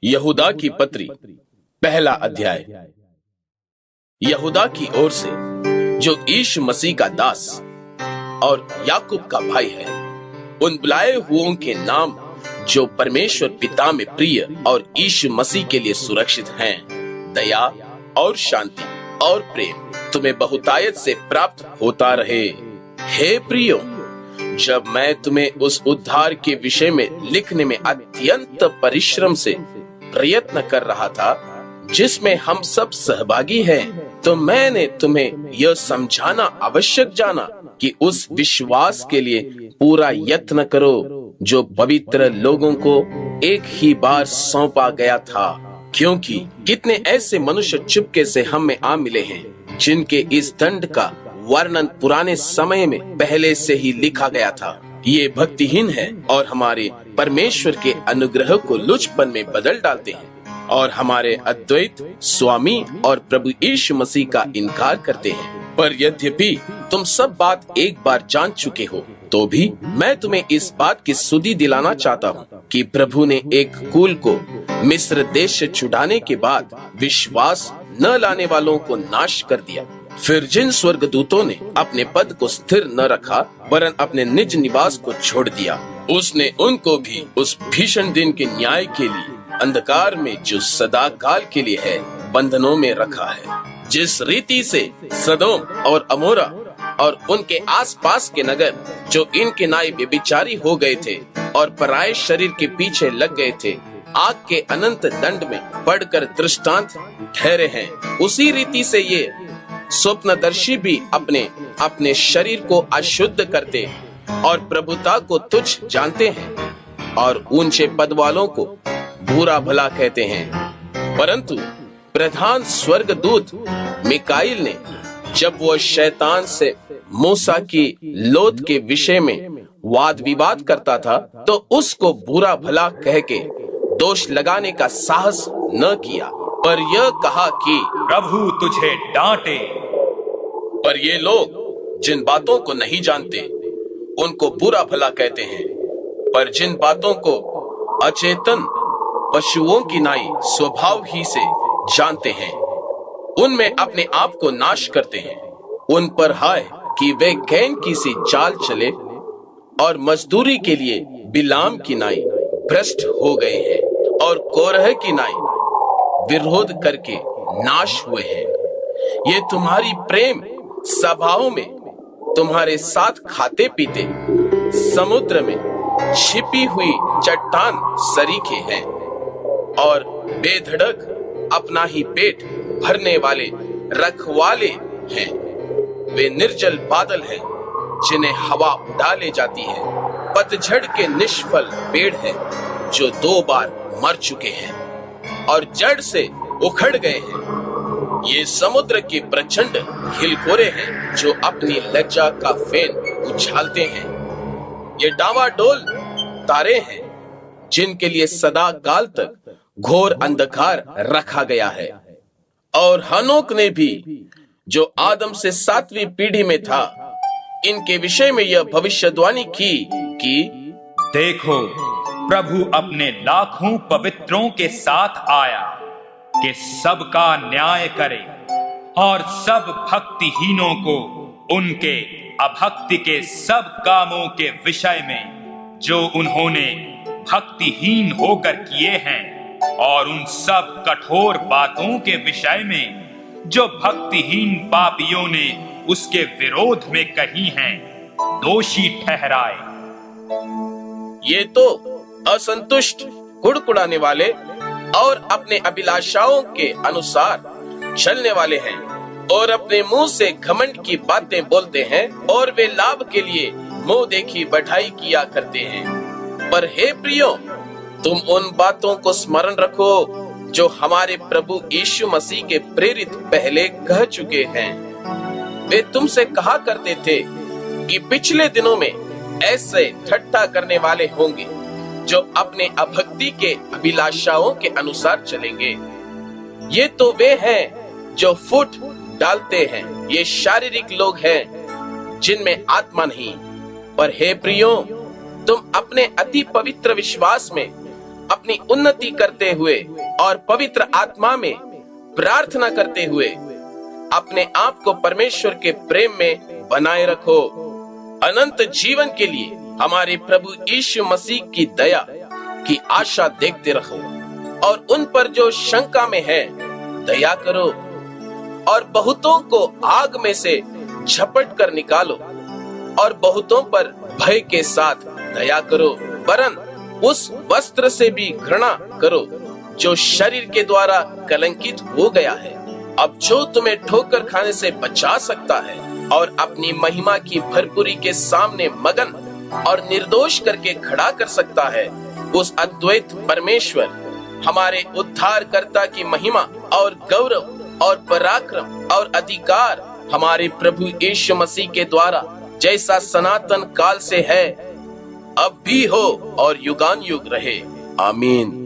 यहूदा की पत्री, पहला अध्याय। यहूदा की ओर से, जो यीशु मसीह का दास और याकूब का भाई है, उन बुलाए हुओं के नाम जो परमेश्वर पिता में प्रिय और यीशु मसीह के लिए सुरक्षित हैं, दया और शांति और प्रेम तुम्हें बहुतायत से प्राप्त होता रहे। हे प्रियो, जब मैं तुम्हें उस उद्धार के विषय में लिखने में अत्यंत परिश्रम से प्रयत्न कर रहा था जिसमें हम सब सहभागी हैं, तो मैंने तुम्हें यह समझाना आवश्यक जाना कि उस विश्वास के लिए पूरा यत्न करो जो पवित्र लोगों को एक ही बार सौंपा गया था, क्योंकि कितने ऐसे मनुष्य चुपके से हम में आ मिले हैं जिनके इस दंड का वर्णन पुराने समय में पहले से ही लिखा गया था। ये भक्तिहीन है और हमारे परमेश्वर के अनुग्रह को लुचपन में बदल डालते हैं और हमारे अद्वैत स्वामी और प्रभु यीशु मसीह का इनकार करते हैं। पर यद्यपि तुम सब बात एक बार जान चुके हो, तो भी मैं तुम्हें इस बात की सुधि दिलाना चाहता हूँ कि प्रभु ने एक कुल को मिस्र देश से छुड़ाने के बाद विश्वास न लाने वालों को नाश कर दिया। फिर जिन स्वर्गदूतों ने अपने पद को स्थिर न रखा वरन अपने निज निवास को छोड़ दिया, उसने उनको भी उस भीषण दिन के न्याय के लिए अंधकार में जो सदा काल के लिए है बंधनों में रखा है। जिस रीति से सदोम और अमोरा और उनके आसपास के नगर जो इनके नाई व्यभिचारी हो गए थे और पराये शरीर के पीछे लग गए थे, आग के अनंत दंड में पड़कर दृष्टांत ठहरे हैं, उसी रीति से ये स्वप्नदर्शी भी अपने अपने शरीर को अशुद्ध करते और प्रभुता को तुच्छ जानते हैं और ऊंचे पद वालों को बुरा भला कहते हैं। परंतु प्रधान स्वर्गदूत मिकाईल ने जब वह शैतान से मूसा की लोथ के विषय में वाद विवाद करता था, तो उसको बुरा भला कह के दोष लगाने का साहस न किया, पर यह कहा कि प्रभु तुझे डांटे। पर ये लोग जिन बातों को नहीं जानते उनको बुरा भला कहते हैं, पर जिन बातों को अचेतन पशुओं की नाई स्वभाव ही से जानते हैं, उनमें अपने आप को नाश करते हैं। उन पर हाय कि वे कैन की सी चाल चले और मजदूरी के लिए बिलाम की नाई भ्रष्ट हो गए हैं और कोरह की नाई विरोध करके नाश हुए हैं। ये तुम्हारी प्रेम सभाओं में तुम्हारे साथ खाते पीते समुद्र में छिपी हुई चट्टान सरीखे हैं और बेधड़क अपना ही पेट भरने वाले रखवाले हैं। वे निर्जल बादल हैं जिन्हें हवा उड़ा ले जाती है, पतझड़ के निष्फल पेड़ हैं जो 2 बार मर चुके हैं और जड़ से उखड़ गए हैं। ये समुद्र के प्रचंड हिलकोरे हैं जो अपनी लज्जा का फेन उछालते हैं। ये डावाडोल तारे हैं जिनके लिए सदा काल तक घोर अंधकार रखा गया है। और हनोक ने भी, जो आदम से 7वीं पीढ़ी में था, इनके विषय में यह भविष्यवाणी की कि देखो, प्रभु अपने लाखों पवित्रों के साथ आया कि सबका न्याय करे और सब भक्तिहीनों को उनके अभक्ति के सब कामों के विषय में जो उन्होंने भक्तिहीन होकर किए हैं और उन सब कठोर बातों के विषय में जो भक्तिहीन पापियों ने उसके विरोध में कही हैं, दोषी ठहराए। ये तो असंतुष्ट, कुड़कुड़ाने वाले और अपने अभिलाषाओं के अनुसार चलने वाले हैं और अपने मुंह से घमंड की बातें बोलते हैं और वे लाभ के लिए मुंह देखी बढ़ाई किया करते हैं। पर हे प्रियो, तुम उन बातों को स्मरण रखो जो हमारे प्रभु यीशु मसीह के प्रेरित पहले कह चुके हैं। वे तुमसे कहा करते थे कि पिछले दिनों में ऐसे ठट्ठा करने वाले होंगे जो अपने अभक्ति के अभिलाषाओं के अनुसार चलेंगे। ये तो वे हैं जो फुट डालते हैं, ये शारीरिक लोग हैं जिनमें आत्मा नहीं। पर हे प्रियो, तुम अपने अति पवित्र विश्वास में अपनी उन्नति करते हुए और पवित्र आत्मा में प्रार्थना करते हुए अपने आप को परमेश्वर के प्रेम में बनाए रखो। अनंत जीवन के लिए हमारे प्रभु यीशु मसीह की दया की आशा देखते रहो और उन पर जो शंका में है दया करो और बहुतों को आग में से झपट कर निकालो और बहुतों पर भय के साथ दया करो, वरन उस वस्त्र से भी घृणा करो जो शरीर के द्वारा कलंकित हो गया है। अब जो तुम्हें ठोकर खाने से बचा सकता है और अपनी महिमा की भरपूरी के सामने मगन और निर्दोष करके खड़ा कर सकता है, उस अद्वैत परमेश्वर हमारे उद्धारकर्ता की महिमा और गौरव और पराक्रम और अधिकार हमारे प्रभु यीशु मसीह के द्वारा जैसा सनातन काल से है, अब भी हो और युगान युग रहे। आमीन।